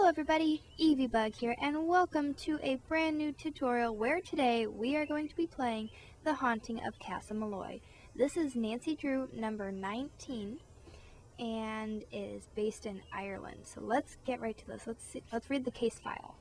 Hello everybody, EvyBugg here, and welcome to a brand new tutorial where today we are going to be playing The Haunting of Castle Malloy. This is Nancy Drew number 19, and it is based in Ireland. So let's get right to this. Let's read the case file.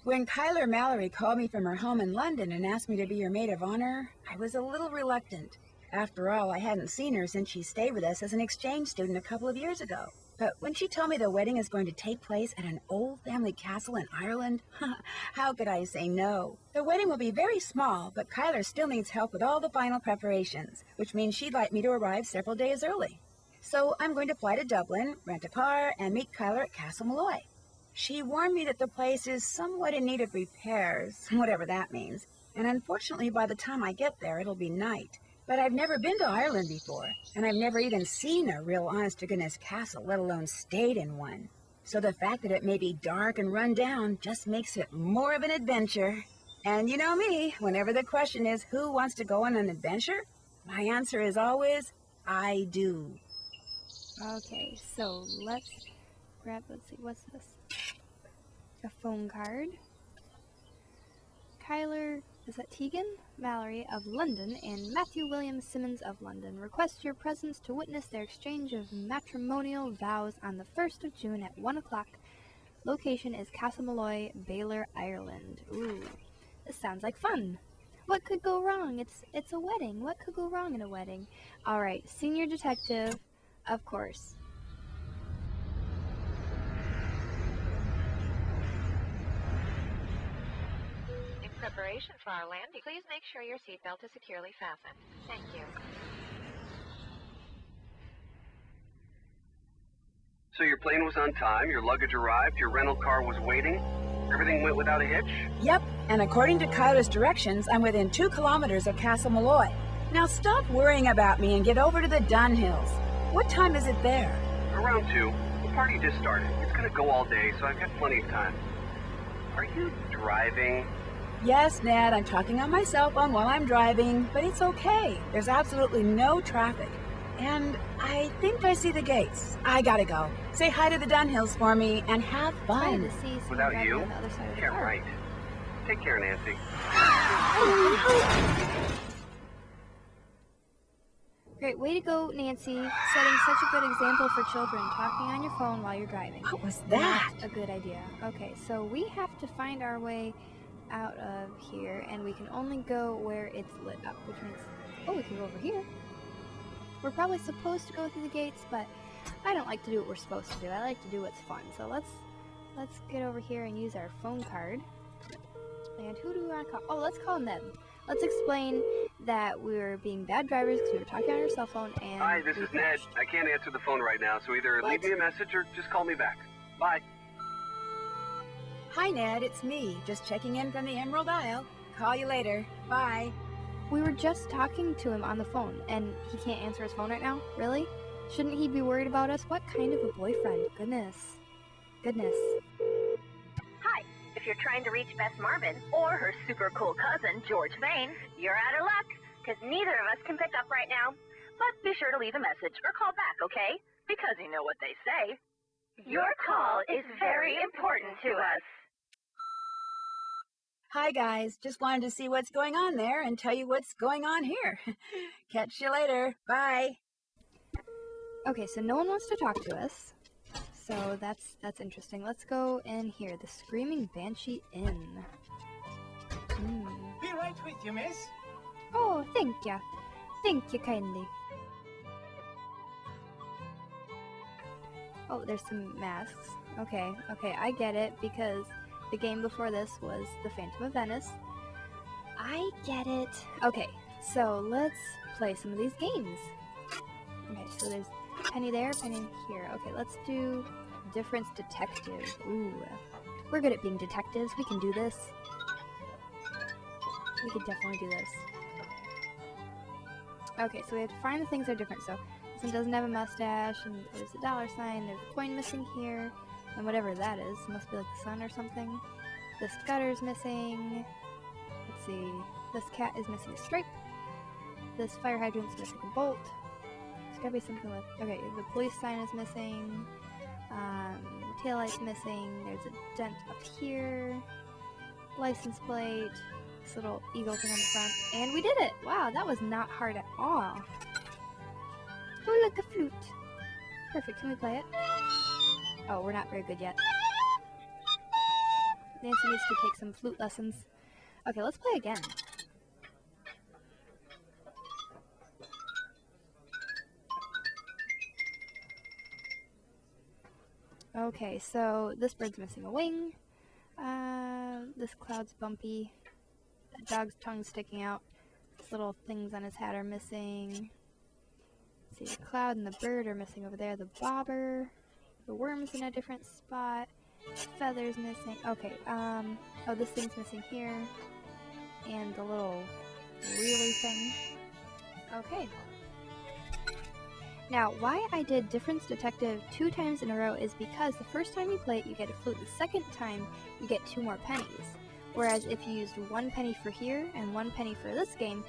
When Kyler Mallory called me from her home in London and asked me to be her maid of honor, I was a little reluctant. After all, I hadn't seen her since she stayed with us as an exchange student a couple of years ago. But when she told me the wedding is going to take place at an old family castle in Ireland, how could I say no? The wedding will be very small, but Kyler still needs help with all the final preparations, which means she'd like me to arrive several days early. So I'm going to fly to Dublin, rent a car, and meet Kyler at Castle Malloy. She warned me that the place is somewhat in need of repairs, whatever that means, and unfortunately by the time I get there it'll be night. But I've never been to Ireland before, and I've never even seen a real honest-to-goodness castle, let alone stayed in one. So the fact that it may be dark and run down just makes it more of an adventure. And you know me, whenever the question is who wants to go on an adventure, my answer is always, I do. Okay, so let's see, what's this? A phone card. Kyler, is that Tegan? Mallory of London and Matthew William Simmons of London request your presence to witness their exchange of matrimonial vows on the 1st of June at 1 o'clock. Location is Castle Malloy, Baylor, Ireland. Ooh, this sounds like fun. What could go wrong? It's a wedding. What could go wrong in a wedding? Alright, senior detective, of course. Preparation for our landing. Please make sure your seatbelt is securely fastened. Thank you. So your plane was on time, your luggage arrived, your rental car was waiting, everything went without a hitch? Yep, and according to Kyler's directions, I'm within 2 kilometers of Castle Malloy. Now stop worrying about me and get over to the Dunhills. What time is it there? Around 2. The party just started. It's gonna go all day, so I've got plenty of time. Are you driving? Yes, Ned, I'm talking on my cell phone while I'm driving, but it's okay. There's absolutely no traffic. And I think I see the gates. I gotta go. Say hi to the Dunhills for me and have fun. Without you? Can't write. Take care, Nancy. Great, way to go, Nancy. Setting such a good example for children, talking on your phone while you're driving. What was that? Not a good idea. Okay, so we have to find our way out of here, and we can only go where it's lit up, which means, oh, we can go over here. We're probably supposed to go through the gates, but I don't like to do what we're supposed to do. I like to do what's fun. So let's get over here and use our phone card. And who do we want to call? Oh, let's call Ned. Let's explain that we're being bad drivers because we were talking on our cell phone and Hi, this is Ned. I can't answer the phone right now, so either leave me a message or just call me back. Bye. Hi, Ned, it's me. Just checking in from the Emerald Isle. Call you later. Bye. We were just talking to him on the phone, and he can't answer his phone right now? Really? Shouldn't he be worried about us? What kind of a boyfriend? Goodness. Hi. If you're trying to reach Bess Marvin or her super cool cousin, George Vane, you're out of luck, because neither of us can pick up right now. But be sure to leave a message or call back, okay? Because you know what they say. Your call is very important to us. Hi, guys. Just wanted to see what's going on there and tell you what's going on here. Catch you later. Bye. Okay, so no one wants to talk to us. So that's interesting. Let's go in here. The Screaming Banshee Inn. Be right with you, miss. Oh, thank ya. Thank you kindly. Oh, there's some masks. Okay, I get it, because the game before this was The Phantom of Venice. I get it. Okay, so let's play some of these games. Okay, so there's Penny there, Penny here. Okay, let's do Difference Detective. Ooh, we're good at being detectives. We can do this. We could definitely do this. Okay, so we have to find the things that are different. So this one doesn't have a mustache, and there's a $, there's a coin missing here, and whatever that is, must be like the sun or something. This gutter's missing. Let's see, this cat is missing a stripe. This fire hydrant's missing a bolt. There's gotta be something with, okay, the police sign is missing. taillight's missing. There's a dent up here. License plate. This little eagle thing on the front. And we did it! Wow, that was not hard at all. Oh, look, a flute. Perfect, can we play it? Oh, we're not very good yet. Nancy needs to take some flute lessons. Okay, let's play again. Okay, so this bird's missing a wing. This cloud's bumpy. That dog's tongue's sticking out. These little things on his hat are missing. Let's see, the cloud and the bird are missing over there. The bobber. The worm's in a different spot. The feather's missing. Okay, oh, this thing's missing here. And the little wheelie thing. Okay. Now, why I did Difference Detective 2 times in a row is because the first time you play it, you get a flute. The second time, you get 2 more pennies. Whereas if you used 1 penny for here and 1 penny for this game,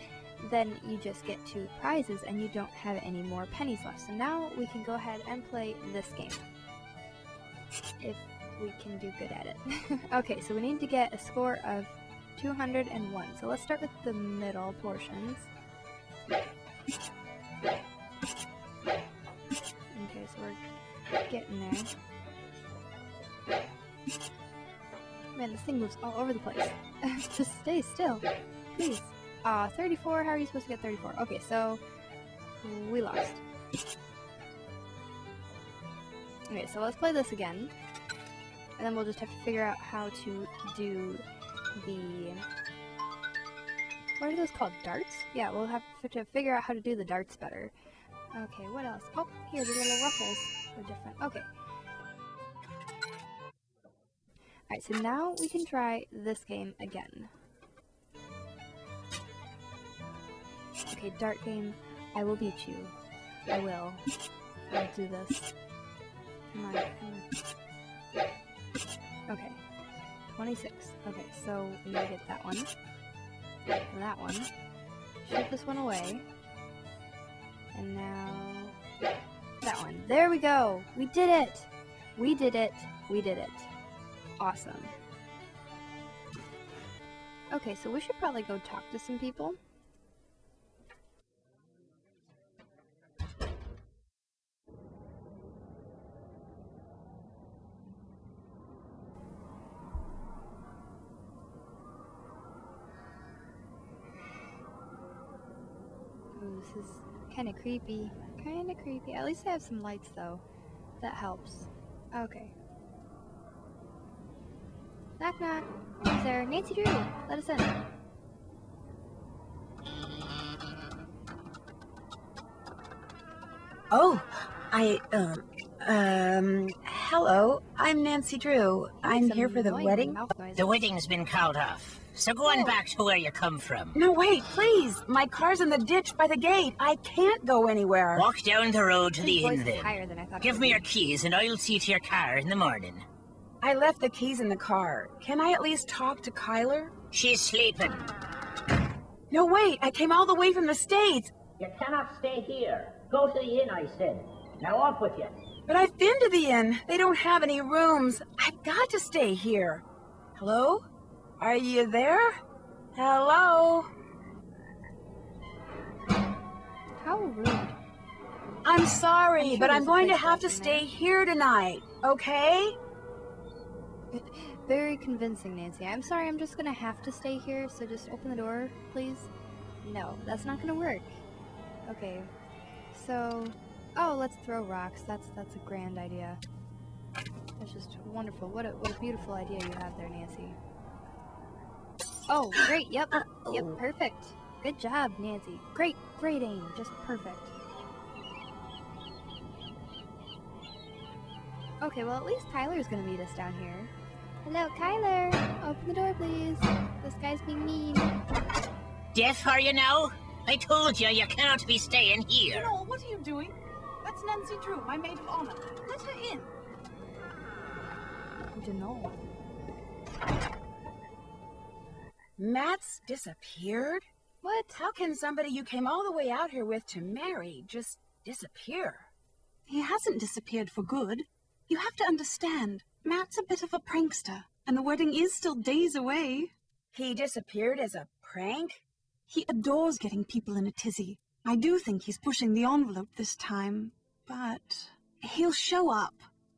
then you just get 2 prizes and you don't have any more pennies left. So now we can go ahead and play this game. If we can do good at it. Okay, so we need to get a score of 201. So let's start with the middle portions. Okay, so we're getting there. Man, this thing moves all over the place. Just stay still, please. 34, how are you supposed to get 34? Okay, so we lost. Okay, so let's play this again. And then we'll just have to figure out how to do the... What are those called? Darts? Yeah, we'll have to figure out how to do the darts better. Okay, what else? Oh, here, the little ruffles are different. Okay. Alright, so now we can try this game again. Okay, dart game, I will beat you. I will. I'll do this. Come on, come on. Okay. 26. Okay, so we need to get that one. That one. Shoot this one away. And now... that one. There we go! We did it! We did it! We did it. Awesome. Okay, so we should probably go talk to some people. Ooh, this is kind of creepy. Kind of creepy. At least I have some lights, though. That helps. Okay. Knock knock. Who's there? Nancy Drew. Let us in. Oh, hello. I'm Nancy Drew. I'm here for the wedding. The wedding's been called off, so go on back to where you come from. No, wait, please. My car's in the ditch by the gate. I can't go anywhere. Walk down the road to the His voice inn is then. higher than I thought it Give would me be. your keys and I'll see to your car in the morning. I left the keys in the car. Can I at least talk to Kyler? She's sleeping. No, wait. I came all the way from the States. You cannot stay here. Go to the inn, I said. Now off with you. But I've been to the inn. They don't have any rooms. I've got to stay here. Hello? Are you there? Hello? How rude. I'm sorry, I'm sure but I'm there's a going to place have to left in stay there. here tonight, okay? Very convincing, Nancy. I'm sorry, I'm just gonna have to stay here, so just open the door, please. No, that's not gonna work. Okay, so... Oh, let's throw rocks. That's a grand idea. That's just wonderful. What a beautiful idea you have there, Nancy. Oh, great. Yep. Yep, perfect. Good job, Nancy. Great aim. Just perfect. Okay, well, at least Kyler's gonna meet us down here. Hello, Kyler. Open the door, please. This guy's being mean. Deaf are you now? I told you you cannot be staying here. No, what are you doing? That's Nancy Drew, my maid of honor. Let her in. I don't know. Matt's disappeared? What? How can somebody you came all the way out here with to marry just disappear? He hasn't disappeared for good. You have to understand, Matt's a bit of a prankster, and the wedding is still days away. He disappeared as a prank? He adores getting people in a tizzy. I do think he's pushing the envelope this time, but he'll show up.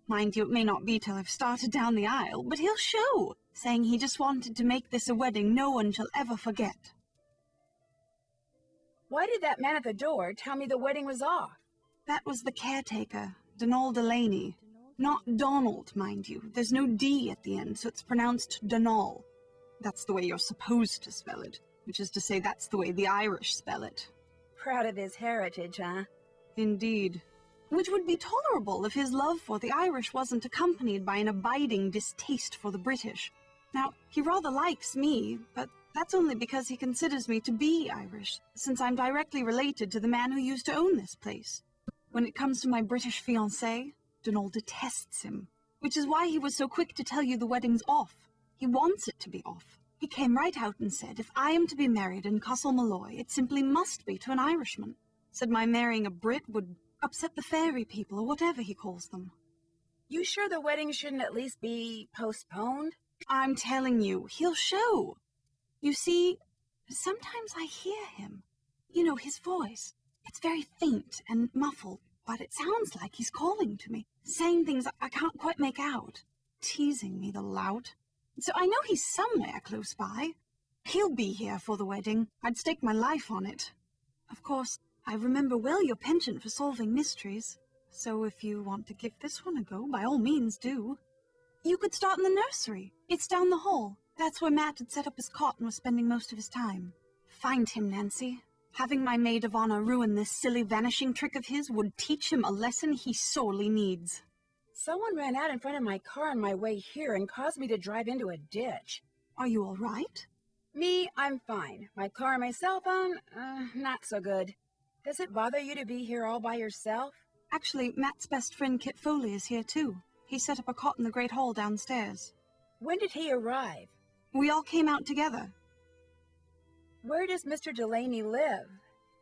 Mind you, it may not be till I've started down the aisle, but he'll show, saying he just wanted to make this a wedding no one shall ever forget. Why did that man at the door tell me the wedding was off? That was the caretaker, Donald Delaney. Not Donald, mind you. There's no D at the end, so it's pronounced Donal. That's the way you're supposed to spell it, which is to say that's the way the Irish spell it. Proud of his heritage, huh? Indeed. Which would be tolerable if his love for the Irish wasn't accompanied by an abiding distaste for the British. Now, he rather likes me, but that's only because he considers me to be Irish, since I'm directly related to the man who used to own this place. When it comes to my British fiancé, Donald detests him, which is why he was so quick to tell you the wedding's off. He wants it to be off. He came right out and said, if I am to be married in Castle Malloy, it simply must be to an Irishman. Said my marrying a Brit would upset the fairy people, or whatever he calls them. You sure the wedding shouldn't at least be postponed? I'm telling you, he'll show. You see, sometimes I hear him. You know, his voice. It's very faint and muffled, but it sounds like he's calling to me, saying things I can't quite make out. Teasing me, the lout. So I know he's somewhere close by. He'll be here for the wedding. I'd stake my life on it. Of course, I remember well your penchant for solving mysteries, so if you want to give this one a go, by all means do. You could start in the nursery. It's down the hall. That's where Matt had set up his cot and was spending most of his time. Find him, Nancy. Having my maid of honor ruin this silly vanishing trick of his would teach him a lesson he sorely needs. Someone ran out in front of my car on my way here and caused me to drive into a ditch. Are you all right? Me, I'm fine. My car and my cell phone, not so good. Does it bother you to be here all by yourself? Actually, Matt's best friend Kit Foley is here too. He set up a cot in the great hall downstairs. When did he arrive? We all came out together. Where does Mr. Delaney live?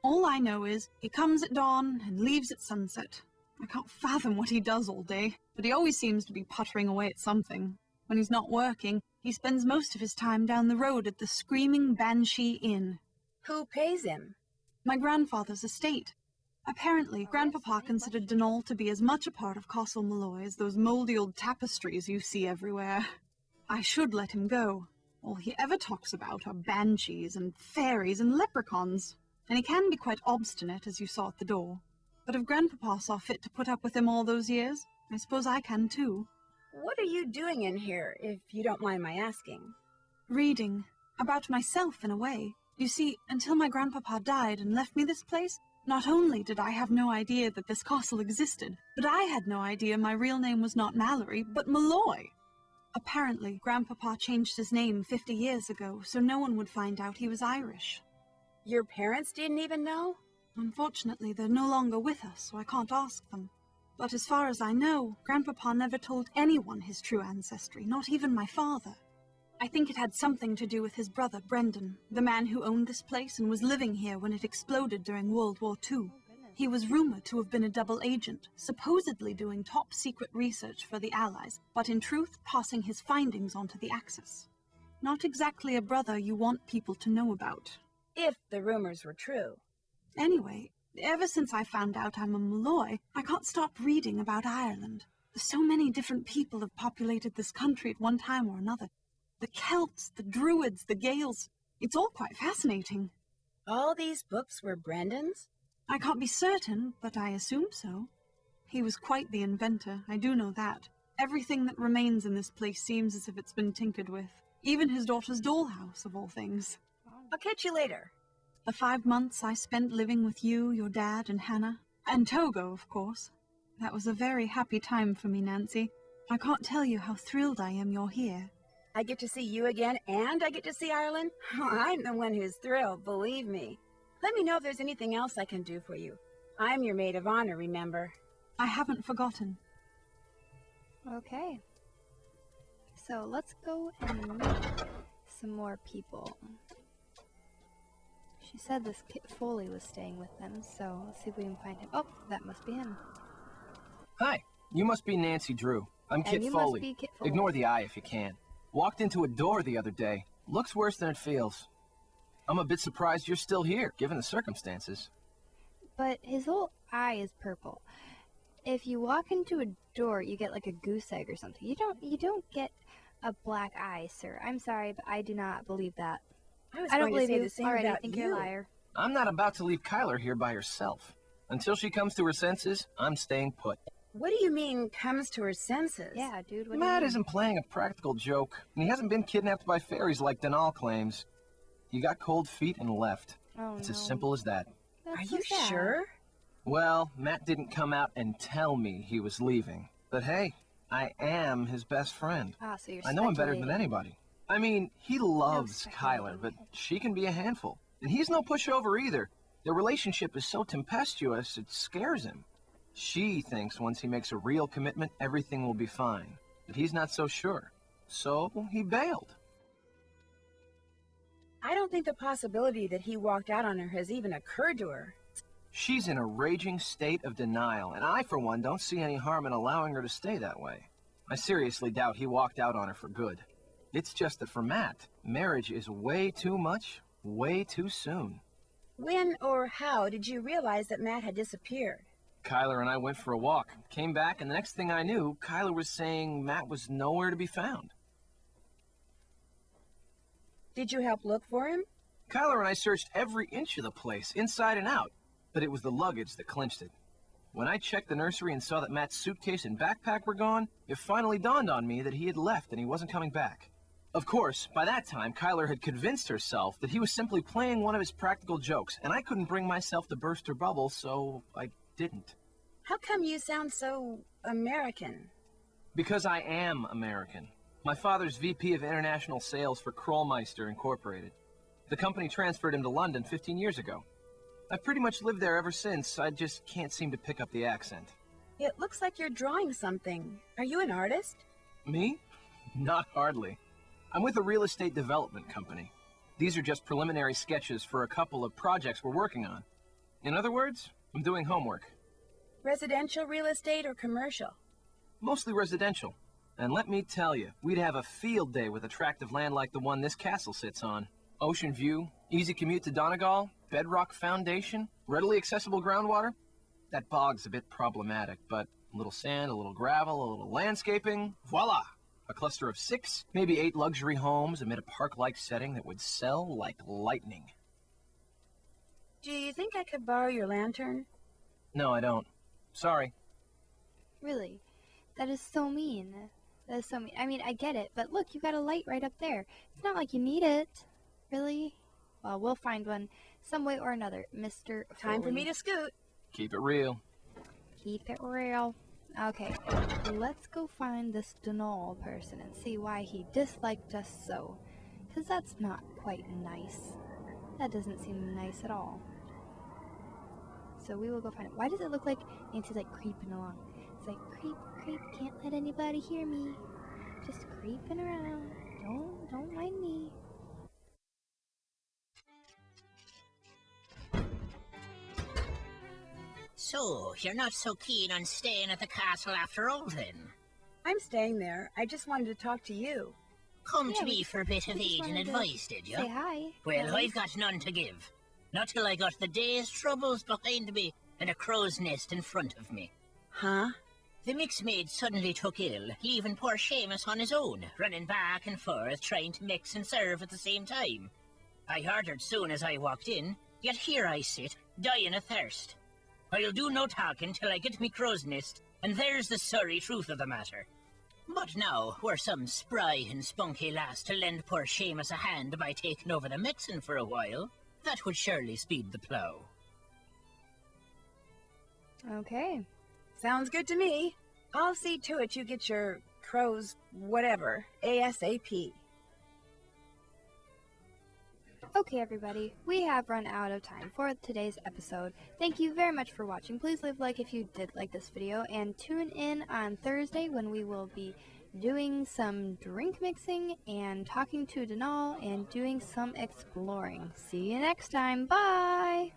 All I know is he comes at dawn and leaves at sunset. I can't fathom what he does all day, but he always seems to be puttering away at something. When he's not working, he spends most of his time down the road at the Screaming Banshee Inn. Who pays him? My grandfather's estate. Apparently, Grandpapa considered Donal to be as much a part of Castle Malloy as those moldy old tapestries you see everywhere. I should let him go. All he ever talks about are banshees and fairies and leprechauns, and he can be quite obstinate, as you saw at the door. But if Grandpapa saw fit to put up with him all those years, I suppose I can too. What are you doing in here, if you don't mind my asking? Reading. About myself, in a way. You see, until my grandpapa died and left me this place, not only did I have no idea that this castle existed, but I had no idea my real name was not Mallory, but Malloy. Apparently, Grandpapa changed his name 50 years ago, so no one would find out he was Irish. Your parents didn't even know? Unfortunately, they're no longer with us, so I can't ask them. But as far as I know, Grandpapa never told anyone his true ancestry, not even my father. I think it had something to do with his brother, Brendan, the man who owned this place and was living here when it exploded during World War II. He was rumored to have been a double agent, supposedly doing top-secret research for the Allies, but in truth passing his findings onto the Axis. Not exactly a brother you want people to know about. If the rumors were true. Anyway, ever since I found out I'm a Malloy, I can't stop reading about Ireland. So many different people have populated this country at one time or another. The Celts, the Druids, the Gaels. It's all quite fascinating. All these books were Brendan's? I can't be certain, but I assume so. He was quite the inventor, I do know that. Everything that remains in this place seems as if it's been tinkered with. Even his daughter's dollhouse, of all things. I'll catch you later. The 5 months I spent living with you, your dad, and Hannah. And Togo, of course. That was a very happy time for me, Nancy. I can't tell you how thrilled I am you're here. I get to see you again, and I get to see Ireland? I'm the one who's thrilled, believe me. Let me know if there's anything else I can do for you. I'm your maid of honor, remember? I haven't forgotten. Okay. So let's go and meet some more people. She said this Kit Foley was staying with them, so let's see if we can find him. Oh, that must be him. Hi, You must be Nancy Drew. I'm And Kit you must Foley. be Kit Foley. Ignore the eye if you can. Walked into a door the other day. Looks worse than it feels. I'm a bit surprised you're still here, given the circumstances. But his whole eye is purple. If you walk into a door, you get like a goose egg or something. You don't get a black eye, sir. I'm sorry, but I do not believe that. I don't believe you. The same Alright, I about think you. you're a liar. I'm not about to leave Kyler here by herself. Until she comes to her senses, I'm staying put. What do you mean, comes to her senses? Yeah, dude, what do you Matt mean? isn't playing a practical joke, and he hasn't been kidnapped by fairies like Denal claims. He got cold feet and left. Oh, It's no. as simple as that. That's Are so you sad. sure? Well, Matt didn't come out and tell me he was leaving. But hey, I am his best friend. Ah, so you're I know him better than speculating. anybody. I mean, he loves speculating. Kyler, but she can be a handful. And he's no pushover either. Their relationship is so tempestuous, it scares him. She thinks once he makes a real commitment, everything will be fine. But he's not so sure. So he bailed. I don't think the possibility that he walked out on her has even occurred to her. She's in a raging state of denial, and I, for one, don't see any harm in allowing her to stay that way. I seriously doubt he walked out on her for good. It's just that for Matt, marriage is way too much, way too soon. When or how did you realize that Matt had disappeared? Kyler and I went for a walk, came back, and the next thing I knew, Kyler was saying Matt was nowhere to be found. Did you help look for him? Kyler and I searched every inch of the place, inside and out, but it was the luggage that clinched it. When I checked the nursery and saw that Matt's suitcase and backpack were gone, it finally dawned on me that he had left and he wasn't coming back. Of course, by that time, Kyler had convinced herself that he was simply playing one of his practical jokes, and I couldn't bring myself to burst her bubble, so I didn't. How come you sound so American? Because I am American. My father's VP of International Sales for Krollmeister Incorporated. The company transferred him to London 15 years ago. I've pretty much lived there ever since. I just can't seem to pick up the accent. It looks like you're drawing something. Are you an artist? Me? Not hardly. I'm with a real estate development company. These are just preliminary sketches for a couple of projects we're working on. In other words, I'm doing homework. Residential real estate or commercial? Mostly residential. And let me tell you, we'd have a field day with attractive land like the one this castle sits on. Ocean view, easy commute to Donegal, bedrock foundation, readily accessible groundwater. That bog's a bit problematic, but a little sand, a little gravel, a little landscaping, voila! A cluster of 6, maybe 8 luxury homes amid a park-like setting that would sell like lightning. Do you think I could borrow your lantern? No, I don't. Sorry. Really? That is so mean. That is so mean. I mean, I get it, but look, you got a light right up there. It's not like you need it. Really? Well, we'll find one some way or another, Mr. Time for Foley. me to scoot. Keep it real. Keep it real. Okay, let's go find this Denal person and see why he disliked us so. Because that's not quite nice. That doesn't seem nice at all. So we will go find it. Why does it look like Nancy's like creeping along? It's like, creep, creep, can't let anybody hear me. Just creeping around. Don't mind me. So, you're not so keen on staying at the castle after all, then? I'm staying there. I just wanted to talk to you. Come Yeah, to we me for a bit of we just aid and wanted to advice, did you? Say hi. Well, Ellie. I've got none to give. Not till I got the day's troubles behind me and a crow's nest in front of me. Huh? The mixmaid suddenly took ill, leaving poor Seamus on his own, running back and forth, trying to mix and serve at the same time. I heard her soon as I walked in, yet here I sit, dying of thirst. I'll do no talking till I get me crow's nest, and there's the sorry truth of the matter. But now, were some spry and spunky lass to lend poor Seamus a hand by taking over the mixing for a while, that would surely speed the plough. Okay. Sounds good to me. I'll see to it you get your crow's whatever, ASAP. Okay, everybody, we have run out of time for today's episode. Thank you very much for watching. Please leave a like if you did like this video, and tune in on Thursday when we will be doing some drink mixing and talking to Denal and doing some exploring. See you next time. Bye!